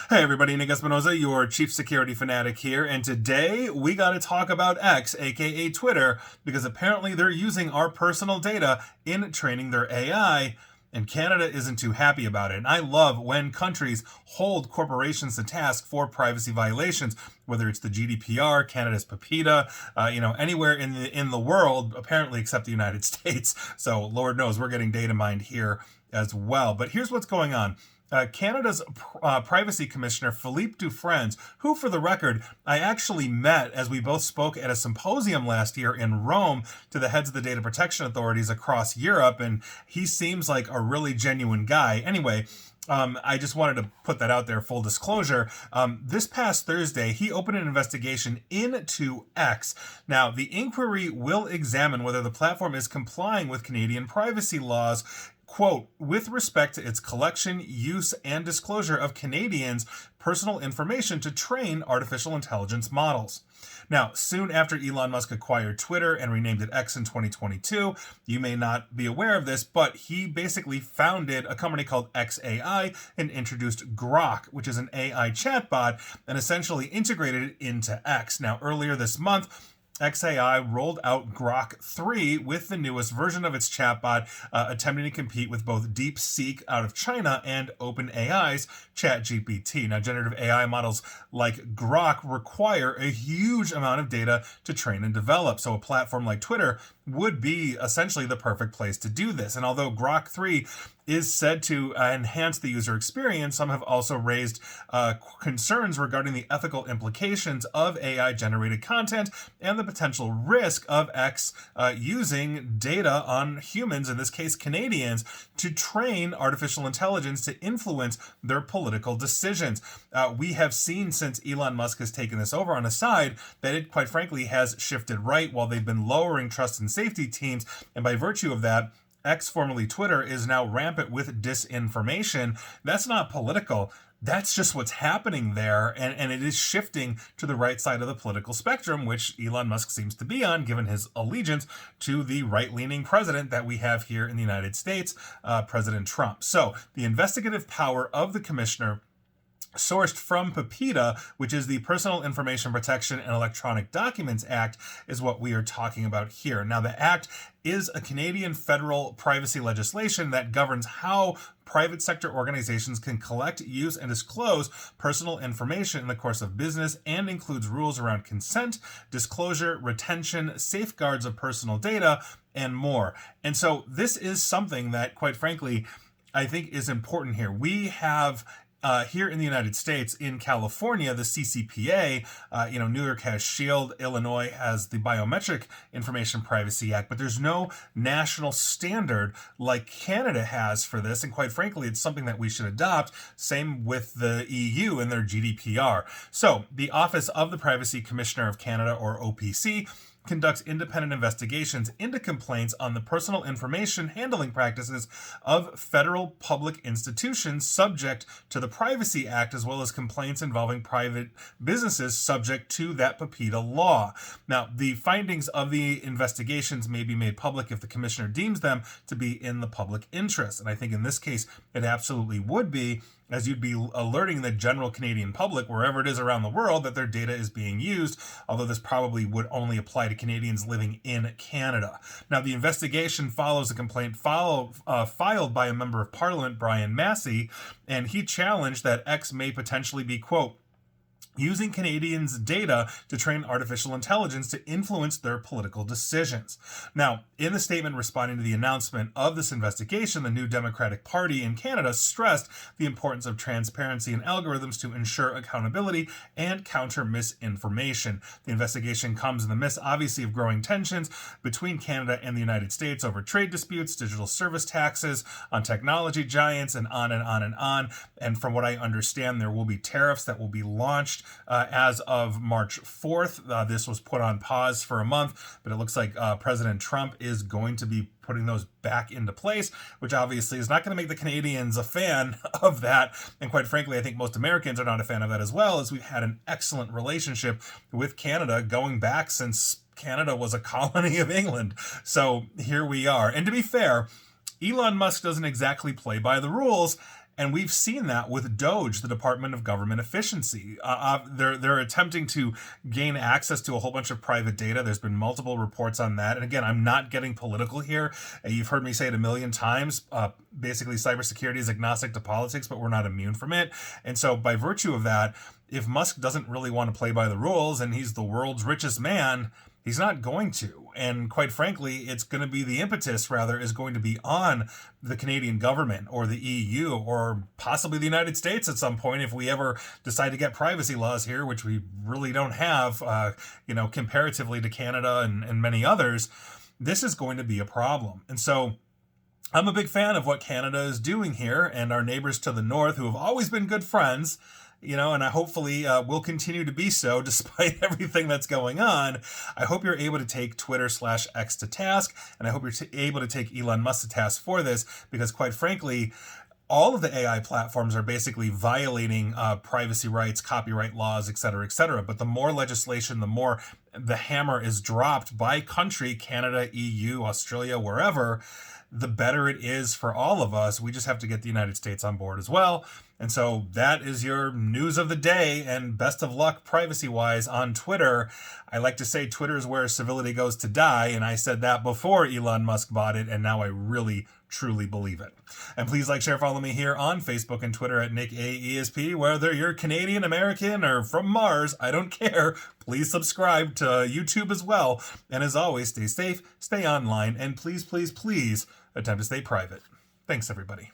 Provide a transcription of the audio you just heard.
Hey everybody, Nick Espinoza, your chief security fanatic here, and today we gotta talk about X, aka Twitter, because apparently they're using our personal data in training their AI, and Canada isn't too happy about it. And I love when countries hold corporations to task for privacy violations, whether it's the GDPR, Canada's PIPEDA, anywhere in the world, apparently except the United States. So Lord knows we're getting data mined here as well. But here's what's going on. Canada's privacy commissioner, Philippe Dufresne, who, for the record, I actually met as we both spoke at a symposium last year in Rome to the heads of the data protection authorities across Europe, and he seems like a really genuine guy. Anyway, I just wanted to put that out there, full disclosure. This past Thursday, he opened an investigation into X. Now, the inquiry will examine whether the platform is complying with Canadian privacy laws, quote, with respect to its collection, use, and disclosure of Canadians' personal information to train artificial intelligence models. Now, soon after Elon Musk acquired Twitter and renamed it X in 2022, you may not be aware of this, but he basically founded a company called XAI and introduced Grok, which is an AI chatbot, and essentially integrated it into X. Now, earlier this month, XAI rolled out Grok 3 with the newest version of its chatbot, attempting to compete with both DeepSeek out of China and OpenAI's ChatGPT. Now, generative AI models like Grok require a huge amount of data to train and develop, so a platform like Twitter would be essentially the perfect place to do this. And although Grok 3 is said to enhance the user experience, some have also raised concerns regarding the ethical implications of AI-generated content and the potential risk of X using data on humans, in this case Canadians, to train artificial intelligence to influence their political decisions. We have seen since Elon Musk has taken this over on a side that it, quite frankly, has shifted right while they've been lowering trust and safety teams, and by virtue of that, X, formerly Twitter, is now rampant with disinformation. That's not political. That's just what's happening there, and it is shifting to the right side of the political spectrum, which Elon Musk seems to be on, given his allegiance to the right-leaning president that we have here in the United States, President Trump. So the investigative power of the commissioner, sourced from PIPEDA, which is the Personal Information Protection and Electronic Documents Act, is what we are talking about here. Now, the Act is a Canadian federal privacy legislation that governs how private sector organizations can collect, use, and disclose personal information in the course of business, and includes rules around consent, disclosure, retention, safeguards of personal data, and more. And so this is something that, quite frankly, I think is important here. We have here in the United States, in California, the CCPA, New York has SHIELD, Illinois has the Biometric Information Privacy Act, but there's no national standard like Canada has for this, and quite frankly, it's something that we should adopt. Same with the EU and their GDPR. So, the Office of the Privacy Commissioner of Canada, or OPC, conducts independent investigations into complaints on the personal information handling practices of federal public institutions subject to the Privacy Act, as well as complaints involving private businesses subject to that PIPEDA law. Now, the findings of the investigations may be made public if the commissioner deems them to be in the public interest. And I think in this case, it absolutely would be, as you'd be alerting the general Canadian public, wherever it is around the world, that their data is being used, although this probably would only apply to Canadians living in Canada. Now, the investigation follows a complaint filed by a member of Parliament, Brian Massey, and he challenged that X may potentially be, quote, using Canadians' data to train artificial intelligence to influence their political decisions. Now, in the statement responding to the announcement of this investigation, the New Democratic Party in Canada stressed the importance of transparency in algorithms to ensure accountability and counter misinformation. The investigation comes in the midst, obviously, of growing tensions between Canada and the United States over trade disputes, digital service taxes on technology giants, and on and on and on. And from what I understand, there will be tariffs that will be launched as of March 4th. This was put on pause for a month, but it looks like President Trump is going to be putting those back into place, which obviously is not going to make the Canadians a fan of that. And quite frankly, I think most Americans are not a fan of that as well, as we've had an excellent relationship with Canada going back since Canada was a colony of England. So here we are. And to be fair, Elon Musk doesn't exactly play by the rules. And we've seen that with Doge, the Department of Government Efficiency. They're attempting to gain access to a whole bunch of private data. There's been multiple reports on that. And again, I'm not getting political here. You've heard me say it a million times. Basically, cybersecurity is agnostic to politics, but we're not immune from it. And so by virtue of that, if Musk doesn't really want to play by the rules and he's the world's richest man, he's not going to. And quite frankly, it's going to be the impetus, rather, is going to be on the Canadian government or the EU or possibly the United States at some point if we ever decide to get privacy laws here, which we really don't have, comparatively to Canada and many others. This is going to be a problem. And so I'm a big fan of what Canada is doing here, and our neighbors to the north, who have always been good friends, and I hopefully will continue to be so despite everything that's going on. I hope you're able to take Twitter/X to task, and I hope you're able to take Elon Musk to task for this, because quite frankly, all of the AI platforms are basically violating privacy rights, copyright laws, et cetera, et cetera. But the more legislation, the more the hammer is dropped by country, Canada, EU, Australia, wherever, the better it is for all of us. We just have to get the United States on board as well. And so that is your news of the day, and best of luck privacy-wise on Twitter. I like to say Twitter is where civility goes to die, and I said that before Elon Musk bought it, and now I really, truly believe it. And please like, share, follow me here on Facebook and Twitter at NickAESP. Whether you're Canadian, American, or from Mars, I don't care. Please subscribe to YouTube as well. And as always, stay safe, stay online, and please, please, please attempt to stay private. Thanks, everybody.